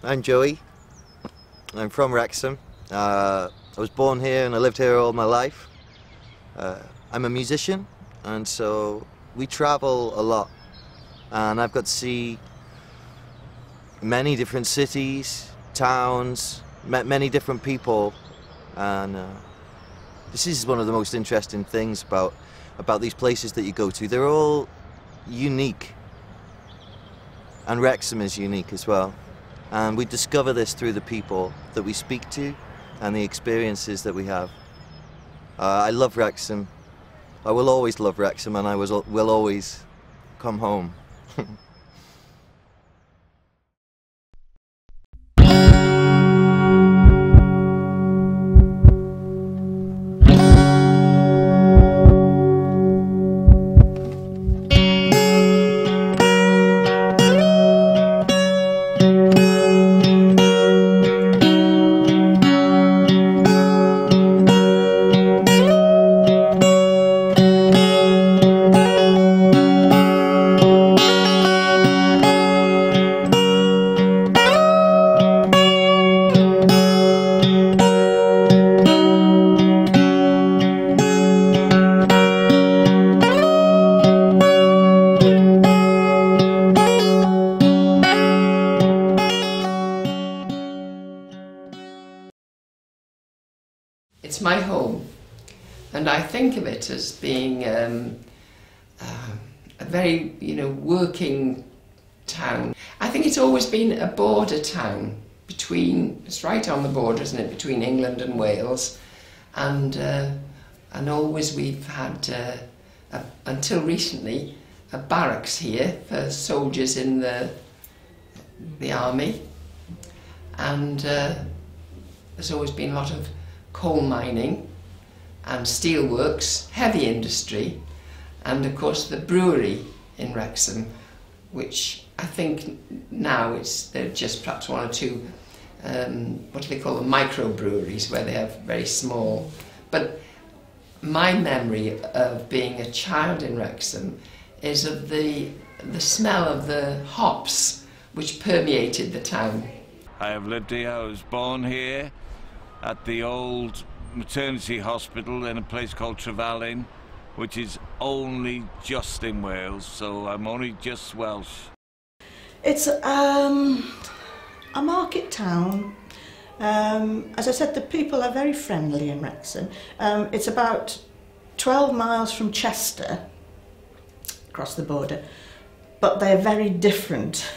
I'm Joey. I'm from Wrexham. I was born here and I lived here all my life. I'm a musician, and so we travel a lot, and I've got to see many different cities, towns, met many different people, and this is one of the most interesting things about these places that you go to. They're all unique, and Wrexham is unique as well. And we discover this through the people that we speak to and the experiences that we have. I love Wrexham. I will always love Wrexham, and I will always come home. It's my home, and I think of it as being a very, working town. I think it's always been a border town it's right on the border, isn't it, between England and Wales, and always we've had, until recently, a barracks here for soldiers in the army, and there's always been a lot of coal mining and steelworks, heavy industry, and of course the brewery in Wrexham, which I think now they're just perhaps one or two, what do they call them, microbreweries, where they have very small. But my memory of being a child in Wrexham is of the smell of the hops which permeated the town. I have lived here. I was born here at the old maternity hospital in a place called Daliane, which is only just in Wales, so I'm only just Welsh. It's a market town. As I said, the people are very friendly in Wrexham. It's about 12 miles from Chester, across the border, but they're very different,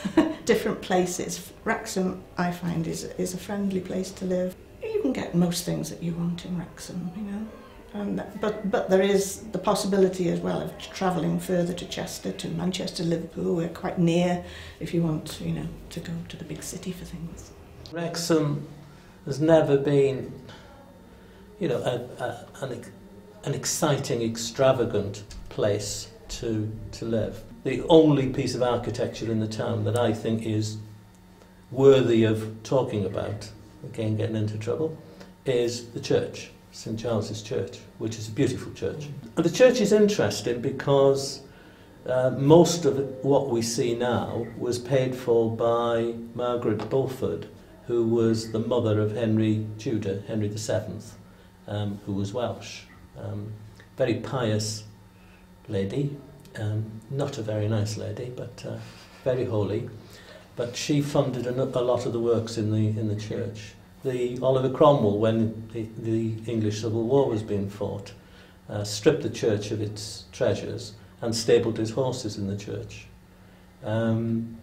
different places. Wrexham, I find, is a friendly place to live. You can get most things that you want in Wrexham, but there is the possibility as well of travelling further to Chester, to Manchester, Liverpool. We're quite near if you want, to go to the big city for things. Wrexham has never been, an exciting, extravagant place to live. The only piece of architecture in the town that I think is worthy of talking about, again getting into trouble, is the church, St Giles's Church, which is a beautiful church. And the church is interesting because most of what we see now was paid for by Margaret Bulford, who was the mother of Henry Tudor, Henry VII, who was Welsh. Very pious lady, not a very nice lady, but very holy. But she funded a lot of the works in the church. The Oliver Cromwell, when the English Civil War was being fought, stripped the church of its treasures and stabled his horses in the church. Elihu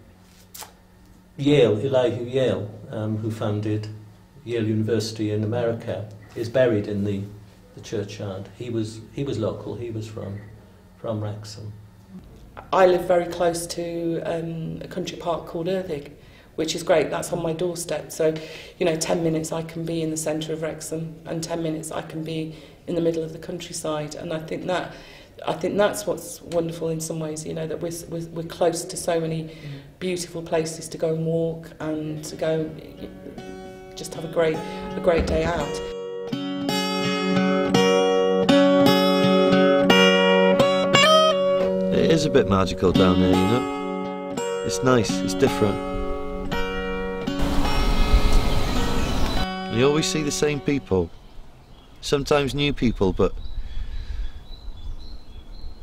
Yale, who founded Yale University in America, is buried in the churchyard. He was local. He was from Wrexham. I live very close to a country park called Erddig, which is great. That's on my doorstep. So, 10 minutes I can be in the centre of Wrexham, and 10 minutes I can be in the middle of the countryside. And I think that's what's wonderful in some ways. That we're close to so many beautiful places to go and walk and to go just have a great day out. It is a bit magical down there, It's nice, it's different. You always see the same people, sometimes new people, but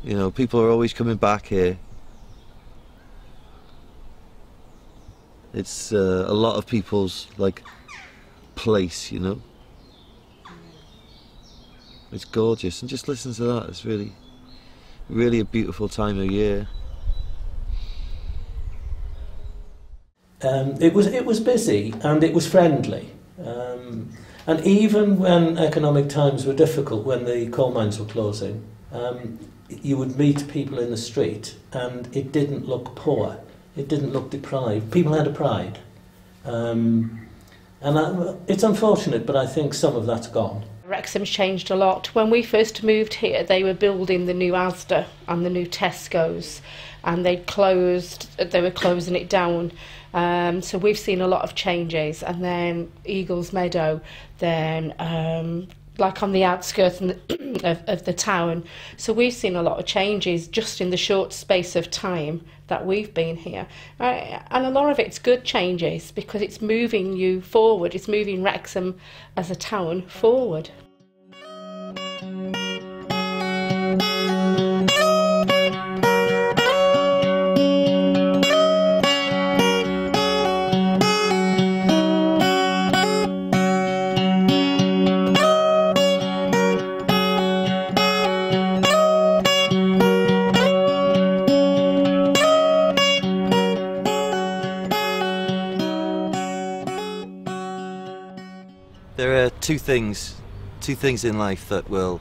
you know, people are always coming back here. It's a lot of people's like place, you know. It's gorgeous, and just listen to that. It's really, really a beautiful time of year. It was busy and it was friendly, and even when economic times were difficult, when the coal mines were closing, you would meet people in the street and it didn't look poor, it didn't look deprived. People had a pride, and it's unfortunate, but I think some of that's gone. Wrexham's changed a lot. When we first moved here, they were building the new Asda and the new Tesco's, and they were closing it down. So we've seen a lot of changes, and then Eagles Meadow, then like on the outskirts of the town. So we've seen a lot of changes just in the short space of time that we've been here. And a lot of it's good changes because it's moving you forward, it's moving Wrexham as a town forward. There are two things in life that will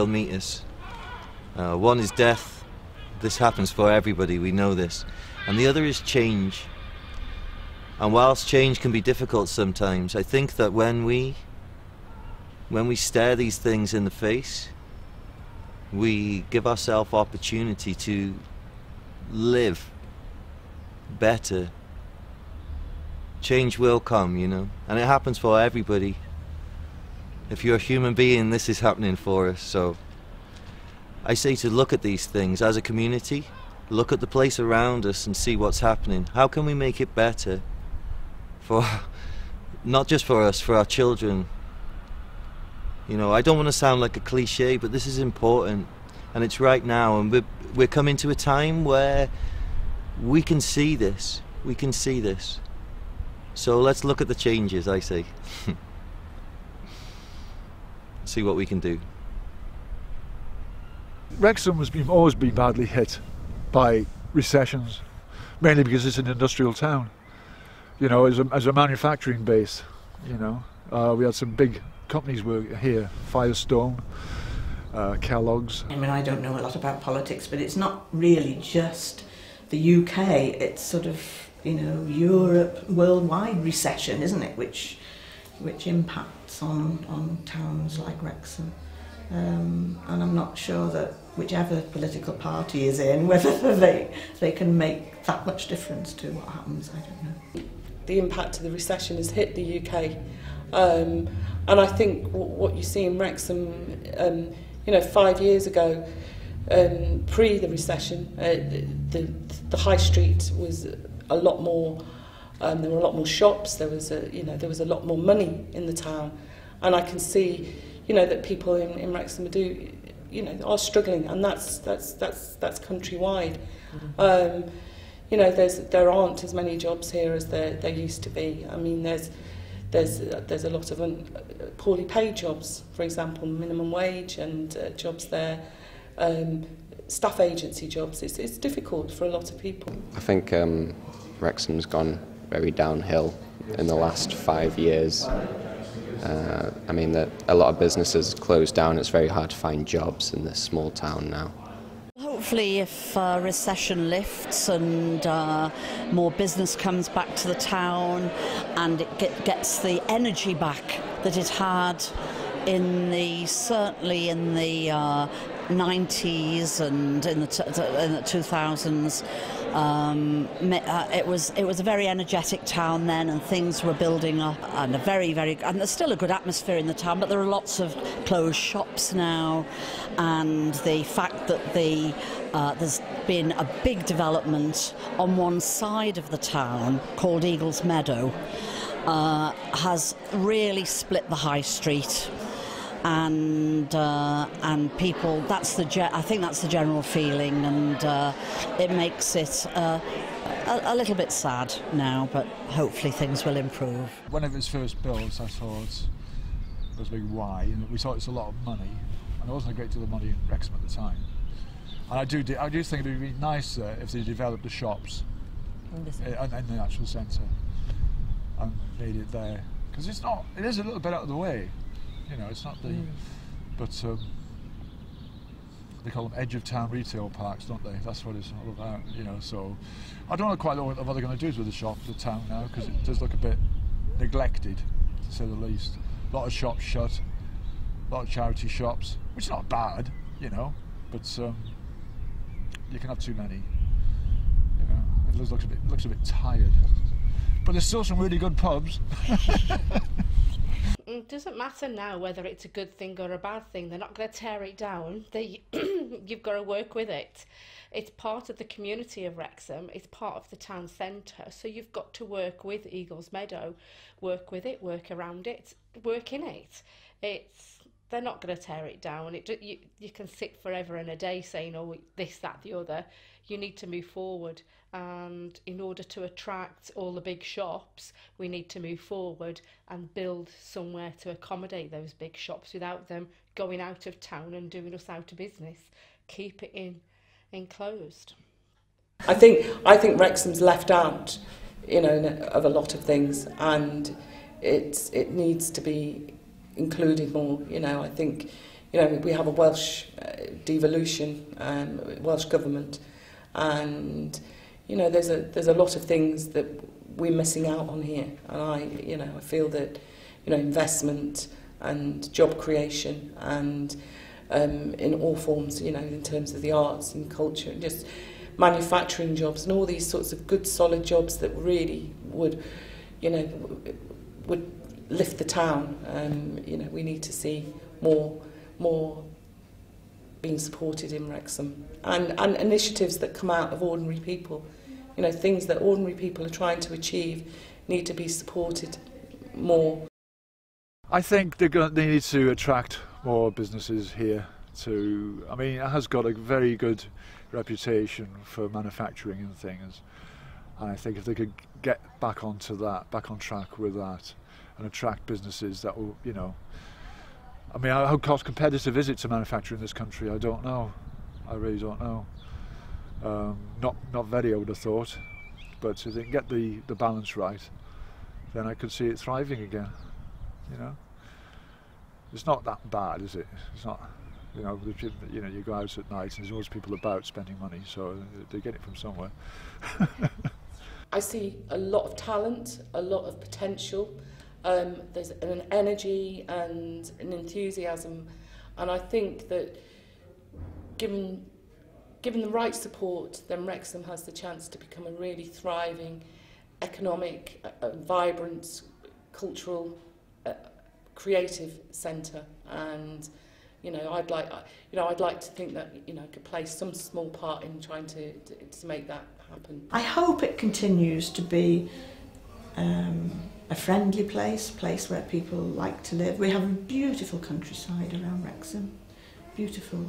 meet us. One is death. This happens for everybody, we know this. And the other is change. And whilst change can be difficult sometimes, I think that when we stare these things in the face, we give ourselves opportunity to live better. Change will come, you know, and it happens for everybody. If you're a human being, this is happening for us. So I say to look at these things as a community, look at the place around us and see what's happening. How can we make it better for, not just for us, for our children? You know, I don't want to sound like a cliche, but this is important, and it's right now, and we're coming to a time where we can see this. We can see this. So let's look at the changes, I say. See what we can do. Wrexham has always been badly hit by recessions, mainly because it's an industrial town. You know, as a manufacturing base, you know. We had some big companies were here, Firestone, Kellogg's. I mean, I don't know a lot about politics, but it's not really just the UK, it's sort of, you know, Europe, worldwide recession, isn't it, which impacts on towns like Wrexham. And I'm not sure that whichever political party is in, whether they can make that much difference to what happens, I don't know. The impact of the recession has hit the UK. And I think what you see in Wrexham, you know, 5 years ago, pre the recession, the high street was a lot more. There were a lot more shops. There was a lot more money in the town, and I can see, you know, that people in Wrexham are struggling, and that's countrywide. Mm-hmm. You know, there aren't as many jobs here as there used to be. I mean, there's a lot of poorly paid jobs, for example, minimum wage and jobs there. Staff agency jobs. It's difficult for a lot of people. I think Wrexham's gone very downhill in the last 5 years. I mean, that a lot of businesses closed down. It's very hard to find jobs in this small town now. Hopefully, if recession lifts and more business comes back to the town and it gets the energy back that it had certainly in the 90s and in the 2000s. It was a very energetic town then, and things were building up, and and there's still a good atmosphere in the town, but there are lots of closed shops now, and the fact that there's been a big development on one side of the town called Eagles Meadow, has really split the high street, and people. I think that's the general feeling, and it makes it a little bit sad now. But hopefully things will improve. When it was first built, I thought there was a big why, and we thought it's a lot of money, and there wasn't a great deal of money in Wrexham at the time. And I do think it would be nicer if they developed the shops in the actual centre and made it there, because it is a little bit out of the way, you know. It's not the, but they call them edge of town retail parks, don't they? That's what it's all about, you know. So I don't quite know what they're going to do with the town now, because it does look a bit neglected, to say the least. A lot of shops shut, a lot of charity shops, which is not bad, you know, but you can have too many. You know, it looks a bit tired. But there's still some really good pubs. It doesn't matter now whether it's a good thing or a bad thing. They're not going to tear it down. You've got to work with it. It's part of the community of Wrexham. It's part of the town centre. So you've got to work with Eagles Meadow, work with it, work around it, work in it. They're not going to tear it down. You can sit forever and a day saying, oh, this, that, the other. You need to move forward. And in order to attract all the big shops, we need to move forward and build somewhere to accommodate those big shops without them going out of town and doing us out of business. Keep it enclosed. I think Wrexham's left out, you know, of a lot of things, and it needs to be included more. You know, I think, you know, we have a Welsh devolution, Welsh government, and you know, there's a lot of things that we're missing out on here, and I feel that, you know, investment and job creation and in all forms, you know, in terms of the arts and culture and just manufacturing jobs and all these sorts of good solid jobs that really would, you know, would lift the town. You know, we need to see more being supported in Wrexham, and initiatives that come out of ordinary people. You know, things that ordinary people are trying to achieve need to be supported more. I think they need to attract more businesses here. I mean, it has got a very good reputation for manufacturing and things, and I think if they could get back onto that, back on track with that, and attract businesses that will, you know, I mean, how cost competitive is it to manufacture in this country? I don't know. I really don't know. Not very, I would have thought, but if they can get the balance right, then I could see it thriving again. You know, it's not that bad, is it? It's not. You know, you go out at night and there's always people about spending money, so they get it from somewhere. I see a lot of talent, a lot of potential. There's an energy and an enthusiasm, and I think that given the right support, then Wrexham has the chance to become a really thriving, economic, vibrant, cultural, creative centre. And you know, I'd like to think that, you know, I could play some small part in trying to make that happen. I hope it continues to be a friendly place where people like to live. We have a beautiful countryside around Wrexham, beautiful,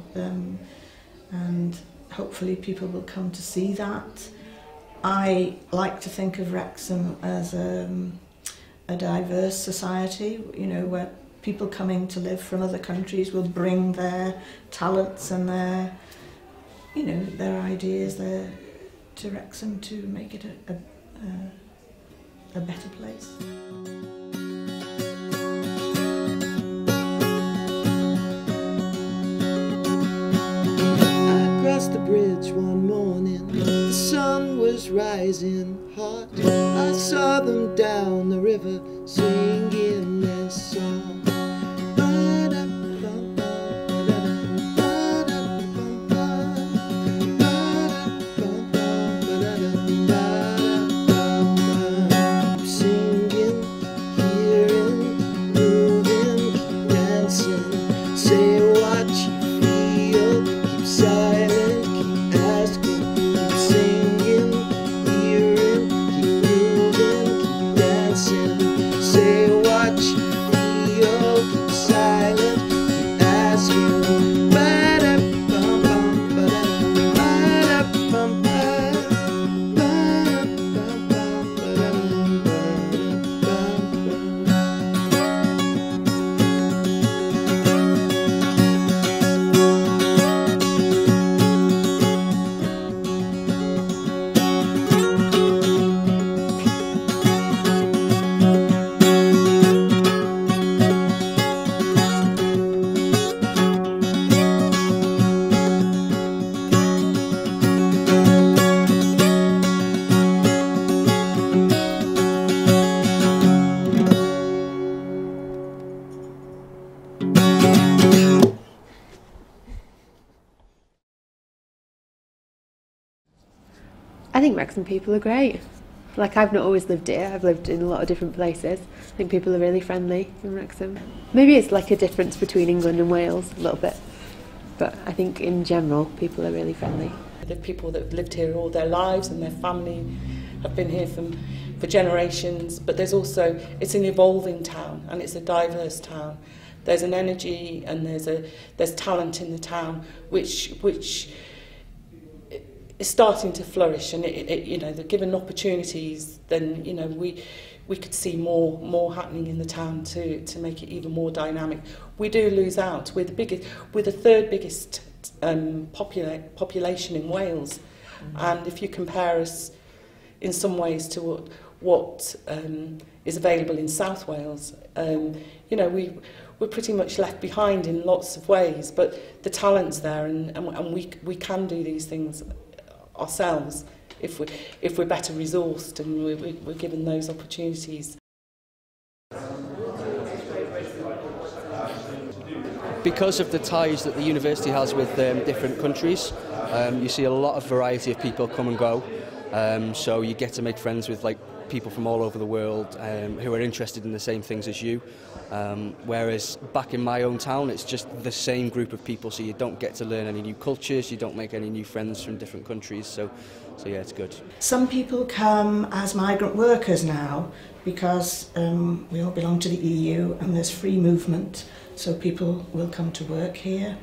and hopefully people will come to see that. I like to think of Wrexham as a diverse society, you know, where people coming to live from other countries will bring their talents and their, you know, their ideas there to Wrexham to make it a better place. I crossed the bridge one morning, the sun was rising hot. I saw them down the river singing their song. Singing, hearing, keep moving, keep dancing. I think Wrexham people are great. Like, I've not always lived here, I've lived in a lot of different places. I think people are really friendly in Wrexham. Maybe it's like a difference between England and Wales a little bit, but I think in general people are really friendly. The people that have lived here all their lives and their family have been here for generations, but there's also, it's an evolving town and it's a diverse town. There's an energy and there's talent in the town which is starting to flourish, and you know, they're given opportunities, then, you know, we could see more happening in the town to make it even more dynamic. We do lose out. We're the third biggest population in Wales, and if you compare us in some ways to what is available in South Wales, you know, we're pretty much left behind in lots of ways, but the talent's there, and we can do these things ourselves if we're better resourced and we're given those opportunities. Because of the ties that the university has with different countries, you see a lot of variety of people come and go, so you get to make friends with people from all over the world who are interested in the same things as you, whereas back in my own town it's just the same group of people, so you don't get to learn any new cultures, you don't make any new friends from different countries, so yeah, it's good. Some people come as migrant workers now because we all belong to the EU and there's free movement, so people will come to work here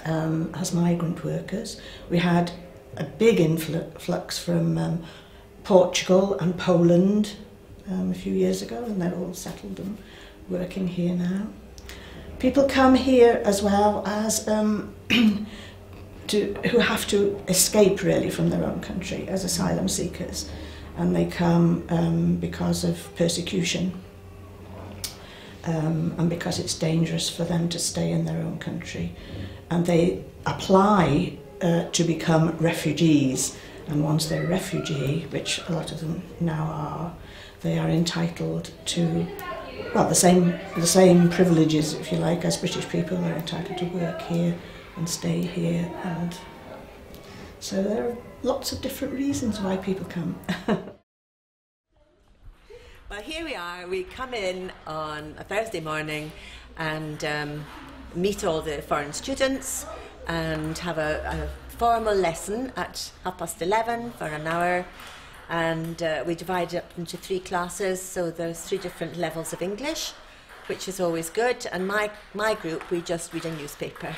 as migrant workers. We had a big influx from Portugal and Poland a few years ago, and they're all settled and working here now. People come here as well as who have to escape really from their own country as asylum seekers, and they come because of persecution and because it's dangerous for them to stay in their own country, and they apply to become refugees. And once they're a refugee, which a lot of them now are, they are entitled to, well, the same privileges, if you like, as British people. They're entitled to work here and stay here, and so there are lots of different reasons why people come. Well, here we are. We come in on a Thursday morning and meet all the foreign students and have a formal lesson at 11:30 for an hour, and we divide it up into 3 classes, so there's 3 different levels of English, which is always good. And my group, we just read a newspaper,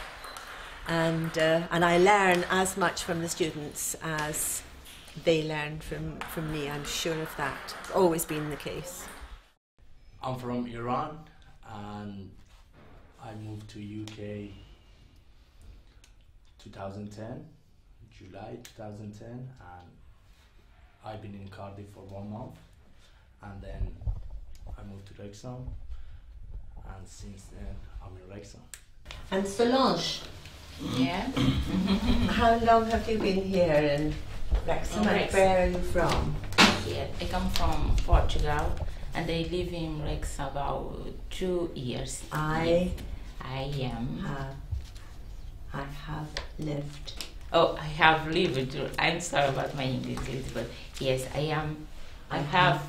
and I learn as much from the students as they learn from me. I'm sure of that. It's always been the case. I'm from Iran and I moved to UK 2010, July 2010, and I've been in Cardiff for 1 month, and then I moved to Wrexham, and since then I'm in Wrexham. And Solange, yeah. How long have you been here in Wrexham, and where are you from? Yeah, I come from Portugal, and I live in Wrexham about 2 years. I have lived. Oh, I have lived. I'm sorry about my English, but yes, I have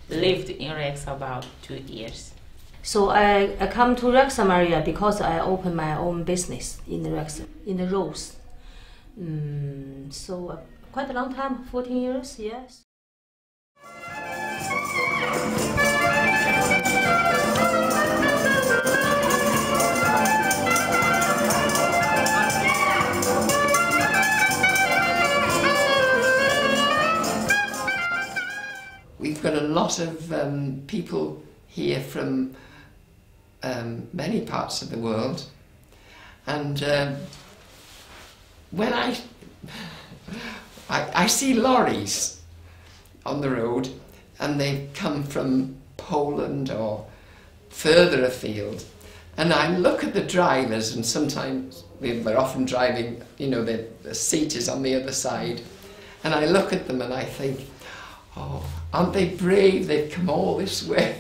lived in Wrexham about 2 years. So I come to Wrexham area because I opened my own business in the Wrexham, in the Rose. So quite a long time, 14 years, yes. We've got a lot of people here from many parts of the world, and when I see lorries on the road and they come from Poland or further afield, and I look at the drivers, and sometimes we're often driving, you know, the seat is on the other side, and I look at them and I think, oh, aren't they brave? They've come all this way.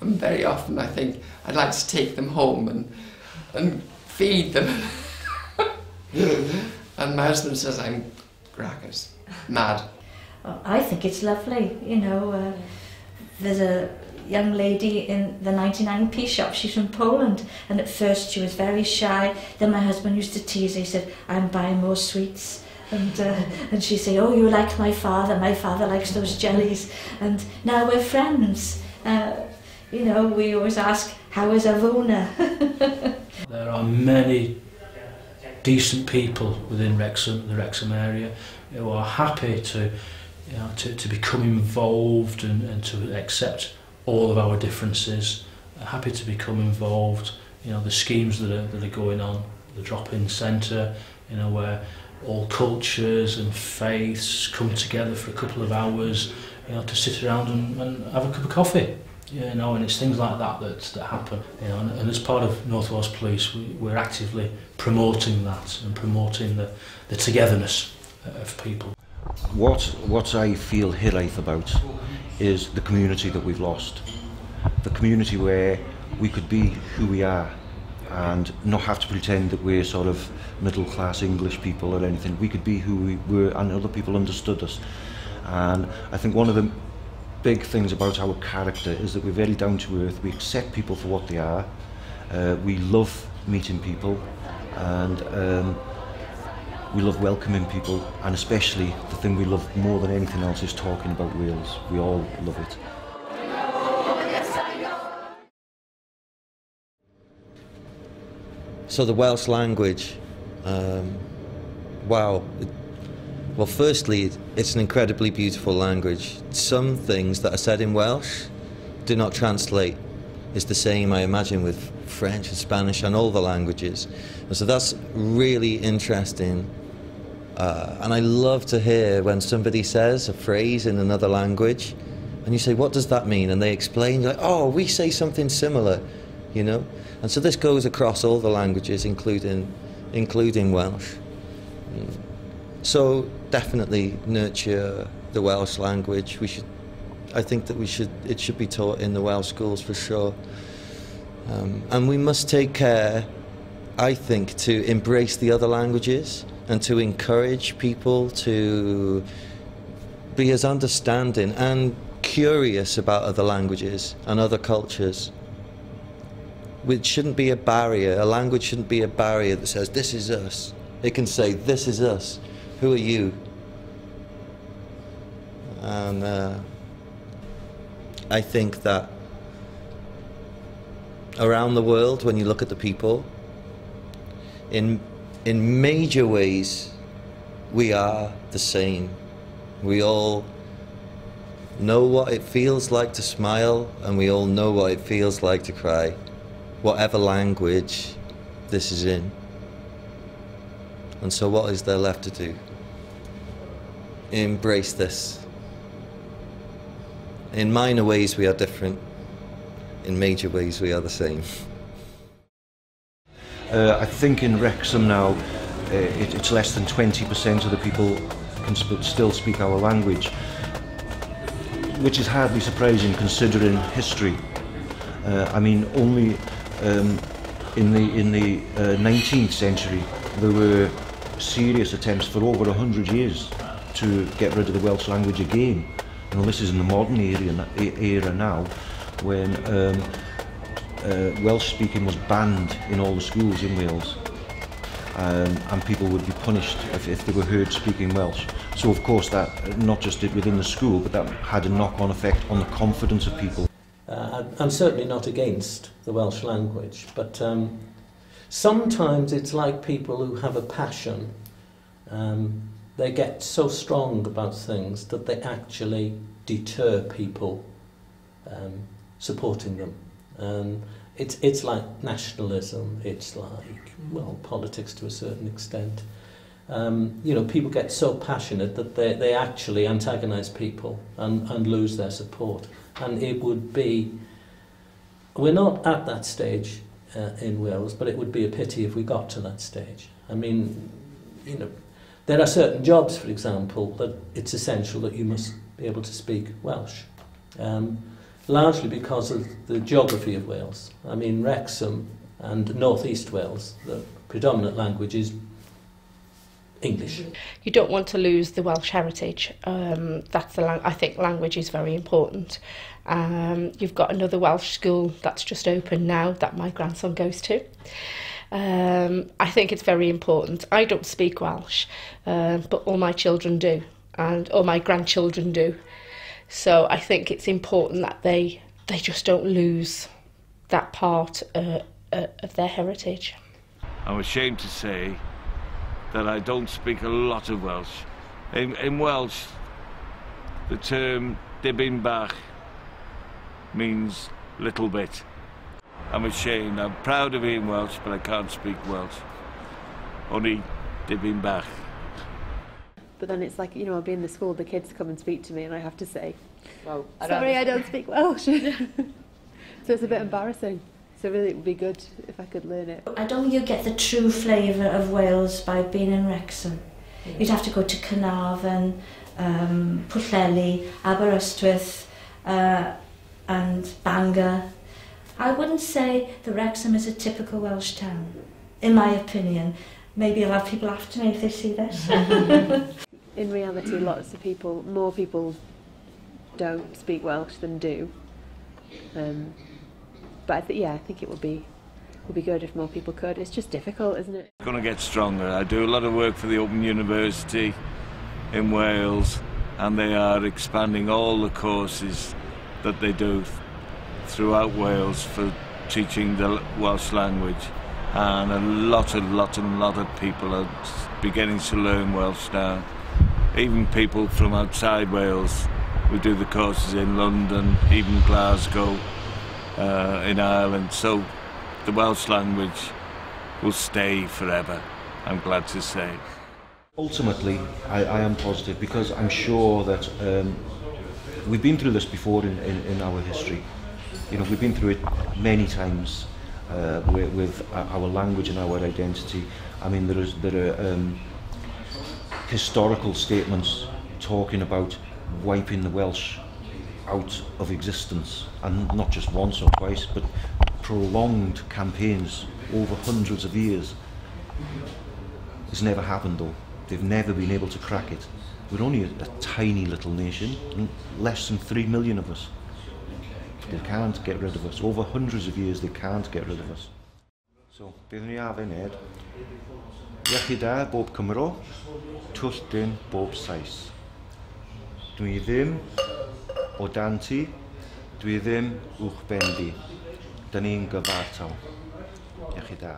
And very often I think I'd like to take them home and feed them. And my husband says I'm crackers. Mad. Well, I think it's lovely, you know. There's a young lady in the 99p shop, she's from Poland, and at first she was very shy. Then my husband used to tease her, he said, I'm buying more sweets. And she'd say, oh, you like my father likes those jellies. And now we're friends. You know, we always ask, how is Avona? There are many decent people within Wrexham, the Wrexham area, who are happy to, you know, to become involved and to accept all of our differences, happy to become involved. You know, the schemes that are going on, the drop-in centre, you know, where all cultures and faiths come together for a couple of hours, you know, to sit around and have a cup of coffee. You know, and it's things like that that happen. You know, and as part of North Wales Police, we're actively promoting that and promoting the togetherness of people. What I feel hiraeth about is the community that we've lost. The community where we could be who we are and not have to pretend that we're sort of middle-class English people or anything. We could be who we were and other people understood us. And I think one of the big things about our character is that we're very down to earth. We accept people for what they are. We love meeting people, and we love welcoming people, and especially the thing we love more than anything else is talking about Wales. We all love it. So the Welsh language, wow. Well, firstly, it's an incredibly beautiful language. Some things that are said in Welsh do not translate. It's the same, I imagine, with French and Spanish and all the languages. And so that's really interesting. And I love to hear when somebody says a phrase in another language, and you say, what does that mean? And they explain, like, oh, we say something similar, you know? And so this goes across all the languages, including Welsh. So definitely nurture the Welsh language. I think that it should be taught in the Welsh schools for sure. And we must take care, I think, to embrace the other languages and to encourage people to be as understanding and curious about other languages and other cultures. It shouldn't be a barrier. A language shouldn't be a barrier that says, this is us. It can say, this is us. Who are you? And I think that around the world, when you look at the people, in major ways, we are the same. We all know what it feels like to smile, and we all know what it feels like to cry, whatever language this is in. And so what is there left to do? Embrace this. In minor ways we are different. In major ways we are the same. I think in Wrexham now it's less than 20% of the people can still speak our language, which is hardly surprising considering history. I mean, only in the 19th century there were serious attempts for over 100 years to get rid of the Welsh language again. You know, this is in the modern era now, when Welsh speaking was banned in all the schools in Wales, and people would be punished if they were heard speaking Welsh. So of course that not just did within the school, but that had a knock-on effect on the confidence of people. I'm certainly not against the Welsh language, but sometimes it's like people who have a passion. They get so strong about things that they actually deter people supporting them. It's like nationalism, it's like, well, politics to a certain extent. You know, people get so passionate that they actually antagonise people and lose their support. And it would be, we're not at that stage in Wales, but it would be a pity if we got to that stage. I mean, you know, there are certain jobs, for example, that it's essential that you must be able to speak Welsh, largely because of the geography of Wales. I mean, Wrexham and North East Wales, the predominant language is English. You don't want to lose the Welsh heritage. I think language is very important. You've got another Welsh school that's just opened now that my grandson goes to. I think it's very important. I don't speak Welsh, but all my children do, and all my grandchildren do. So I think it's important that they just don't lose that part of their heritage. I'm ashamed to say that I don't speak a lot of Welsh. In Welsh, the term dibyn bach means little bit. I'm ashamed. I'm proud of being Welsh, but I can't speak Welsh. Only dibyn bach. But then it's like, you know, I'll be in the school, the kids come and speak to me, and I have to say, well, sorry, I don't speak Welsh. So it's a bit embarrassing. So really it would be good if I could learn it. I don't think you get the true flavour of Wales by being in Wrexham. You'd have to go to Carnarvon, Pwllheli, Aberystwyth and Bangor. I wouldn't say that Wrexham is a typical Welsh town, in my opinion. Maybe I'll have people after me if they see this. In reality, lots of people, more people don't speak Welsh than do. But I think it would be good if more people could. It's just difficult, isn't it? It's going to get stronger. I do a lot of work for the Open University in Wales, and they are expanding all the courses that they do throughout Wales for teaching the Welsh language, and a lot of people are beginning to learn Welsh now. Even people from outside Wales. We do the courses in London, even Glasgow, in Ireland, so the Welsh language will stay forever, I'm glad to say. Ultimately, I am positive, because I'm sure that we've been through this before in our history. You know, we've been through it many times with our language and our identity. I mean, there are historical statements talking about wiping the Welsh out of existence, and not just once or twice, but prolonged campaigns over hundreds of years. It's never happened though. They've never been able to crack it. We're only a tiny little nation, less than 3 million of us. They can't get rid of us. Over hundreds of years they can't get rid of us. So, beth ni afen Ed? Iechyd da bob Cymro, twll dyn bob Sais. Dwi ddim o dan ti, dwi ddim uwch ben di. Da ni'n gyfartal. Iechyd da.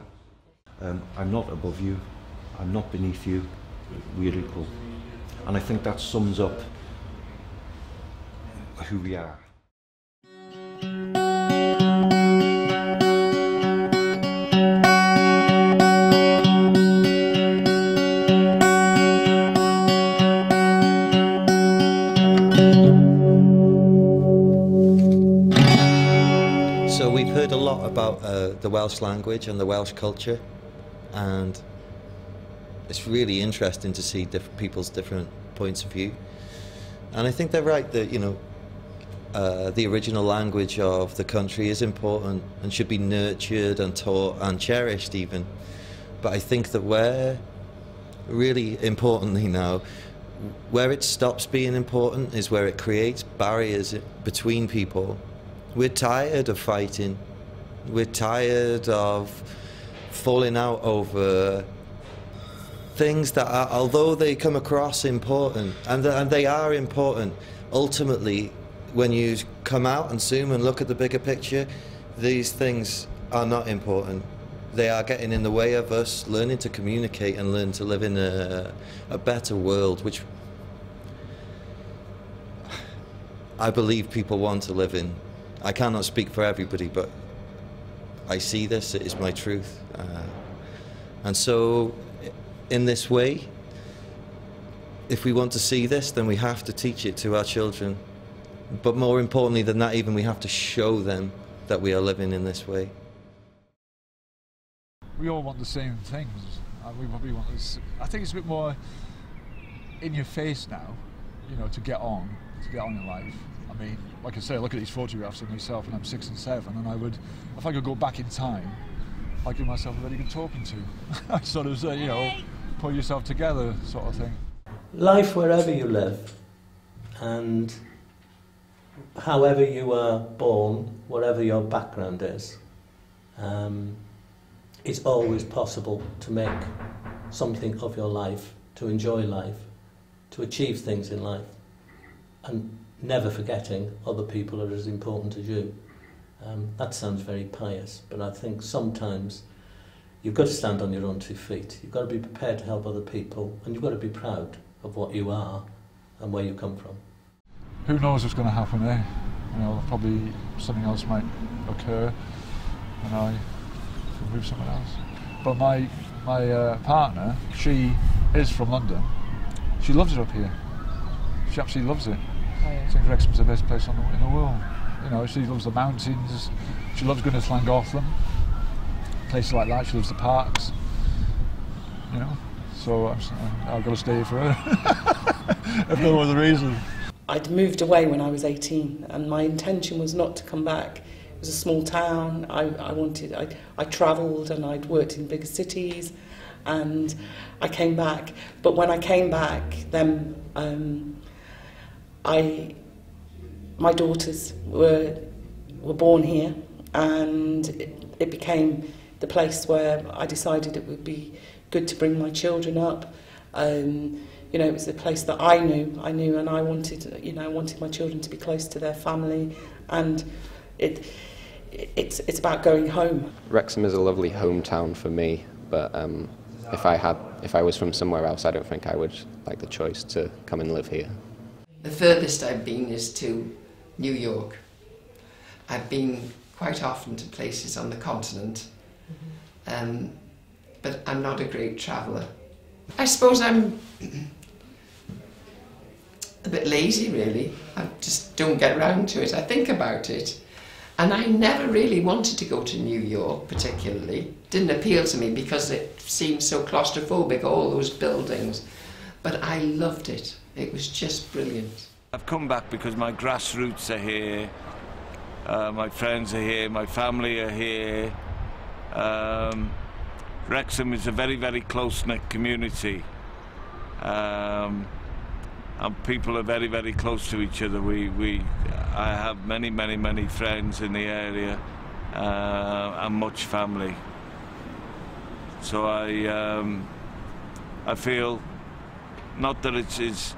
I'm not above you, I'm not beneath you, we're equal. And I think that sums up who we are. So we've heard a lot about the Welsh language and the Welsh culture, and it's really interesting to see people's different points of view. And I think they're right that, you know, the original language of the country is important and should be nurtured and taught and cherished even. But I think that where, really importantly now, where it stops being important is where it creates barriers between people. We're tired of fighting. We're tired of falling out over things that are, although they come across important, and they are important, ultimately, when you come out and zoom and look at the bigger picture, these things are not important. They are getting in the way of us learning to communicate and learn to live in a better world, which I believe people want to live in. I cannot speak for everybody, but I see this, it is my truth. And so, in this way, if we want to see this, then we have to teach it to our children. But more importantly than that, even, we have to show them that we are living in this way. We all want the same things. We probably want this. I think it's a bit more in your face now, you know, to get on in life. I mean, like I say, look at these photographs of myself when I'm 6 and 7, and I would, if I could go back in time, I'd give myself a very good talking to. I'd sort of say, you know, pull yourself together, sort of thing. Life wherever you live, and however you are born, whatever your background is, it's always possible to make something of your life, to enjoy life, to achieve things in life, and never forgetting other people are as important as you. That sounds very pious, but I think sometimes you've got to stand on your own 2 feet. You've got to be prepared to help other people, and you've got to be proud of what you are and where you come from. Who knows what's going to happen there? You know, probably something else might occur, and I could move somewhere else. But my partner, she is from London. She loves it up here. She absolutely loves it. Oh, yeah. I think Wrexham's the best place in the world. You know, she loves the mountains. She loves going to Llangollen, places like that. She loves the parks. You know, so I've got to stay here for her, if no other reason. I'd moved away when I was 18, and my intention was not to come back. It was a small town. I travelled and I'd worked in bigger cities, and I came back. But when I came back, then my daughters were born here, and it became the place where I decided it would be good to bring my children up. You know, it was the place that I knew, and I wanted, you know, I wanted my children to be close to their family, and it's about going home. Wrexham is a lovely hometown for me, but if I was from somewhere else, I don't think I would like the choice to come and live here. The furthest I've been is to New York. I've been quite often to places on the continent, but I'm not a great traveller. I suppose I'm a bit lazy, really. I just don't get around to it. I think about it. And I never really wanted to go to New York, particularly. Didn't appeal to me because it seemed so claustrophobic, all those buildings. But I loved it. It was just brilliant. I've come back because my grassroots are here, my friends are here, my family are here. Wrexham is a very, very close-knit community. And people are very, very close to each other. I have many, many, many friends in the area, and much family. So I feel, not that it's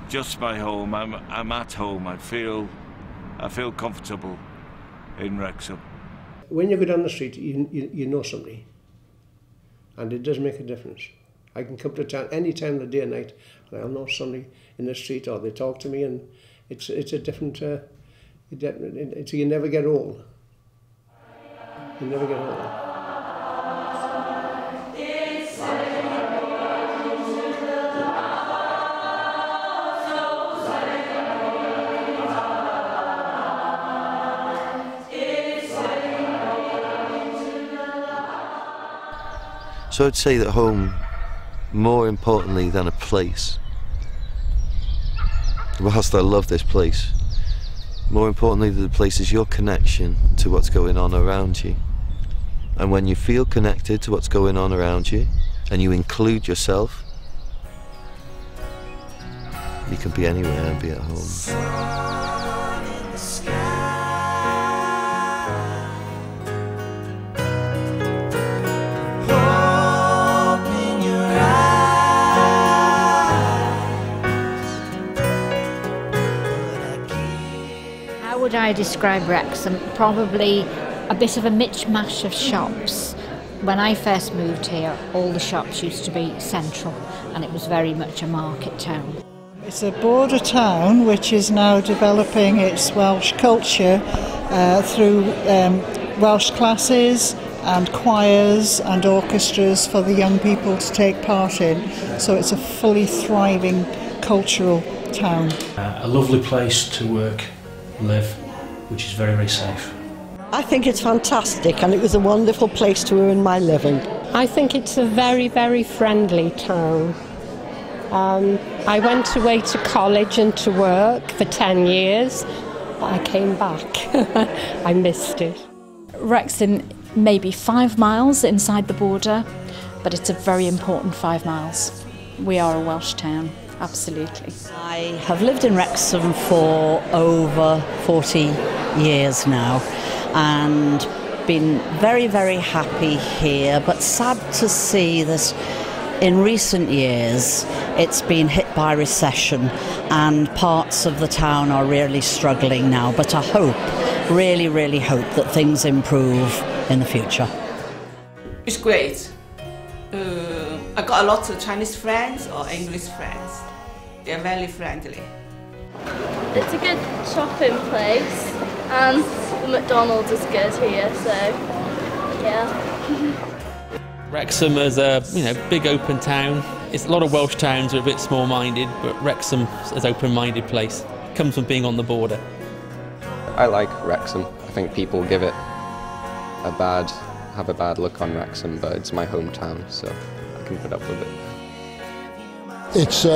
just my home. I'm at home. I feel comfortable in Wrexham. When you go down the street, you know somebody, and it does make a difference. I can come to town any time of the day or night, and I'll know somebody in the street, or they talk to me, and it's a different. You never get old. You never get old. So I'd say that home, more importantly than a place, whilst I love this place, more importantly than the place is your connection to what's going on around you. And when you feel connected to what's going on around you, and you include yourself, you can be anywhere and be at home. How would I describe Wrexham? Probably a bit of a mishmash of shops. When I first moved here, all the shops used to be central, and it was very much a market town. It's a border town which is now developing its Welsh culture through Welsh classes and choirs and orchestras for the young people to take part in. So it's a fully thriving cultural town. A lovely place to work, live, which is very, very safe. I think it's fantastic, and it was a wonderful place to earn my living. I think it's a very, very friendly town. I went away to college and to work for 10 years, but I came back. I missed it. Wrexham, maybe 5 miles inside the border. but it's a very important 5 miles. We are a Welsh town, absolutely. I have lived in Wrexham for over 40 years now and been very, very happy here, but sad to see that in recent years it's been hit by recession and parts of the town are really struggling now, but I hope, really, really hope that things improve in the future. It's great. I got a lot of Chinese friends or English friends. They're very friendly. It's a good shopping place and the McDonald's is good here, so yeah. Wrexham is a big open town. It's a lot of Welsh towns are a bit small-minded, but Wrexham is an open-minded place. It comes from being on the border. I like Wrexham. I think people have a bad look on Wrexham, but it's my hometown, so I can put up with it. It's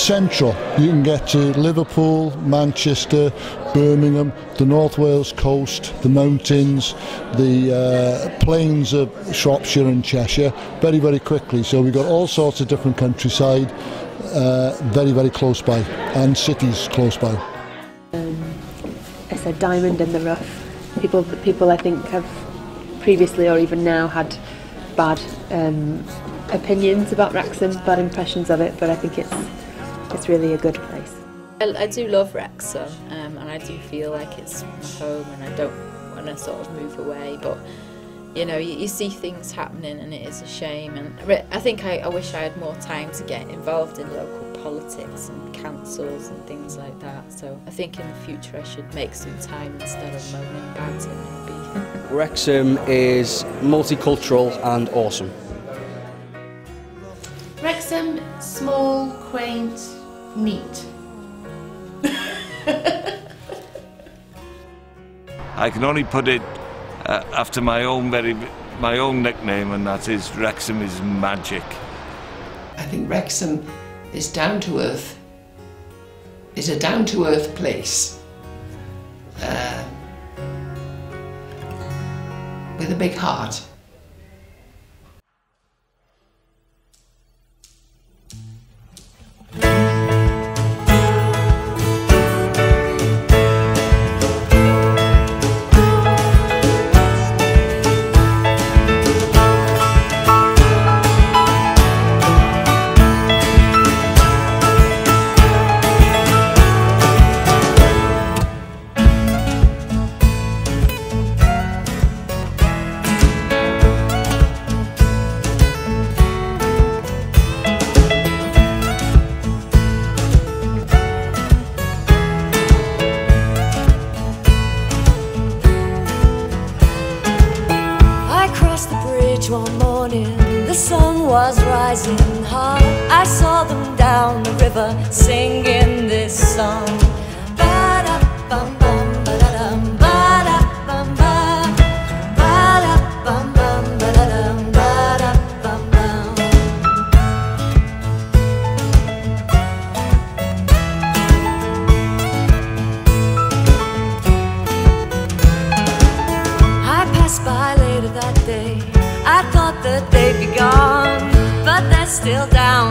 central. You can get to Liverpool, Manchester, Birmingham, the North Wales coast, the mountains, the plains of Shropshire and Cheshire very, very quickly. So we've got all sorts of different countryside very, very close by, and cities close by. It's a diamond in the rough. People I think have previously or even now had bad opinions about Wrexham, bad impressions of it, but I think it's really a good place. I do love Wrexham, and I do feel like it's my home, and I don't want to sort of move away, but you see things happening and it is a shame, and I think I wish I had more time to get involved in local politics and councils and things like that, so I think in the future I should make some time instead of moaning about it maybe. Wrexham is multicultural and awesome. Wrexham, small, quaint, neat. I can only put it after my own nickname, and that is Wrexham is magic. I think Wrexham is down to earth. It's a down to earth place with a big heart. One morning, the sun was rising high. I saw them down the river singing this song. Ba-da-bum-bum, ba-da-dum, ba-da-bum-bum, ba-da-bum-bum, ba-da-dum, ba-da-bum-bum. I passed by later that day. I thought that they'd be gone, but they're still down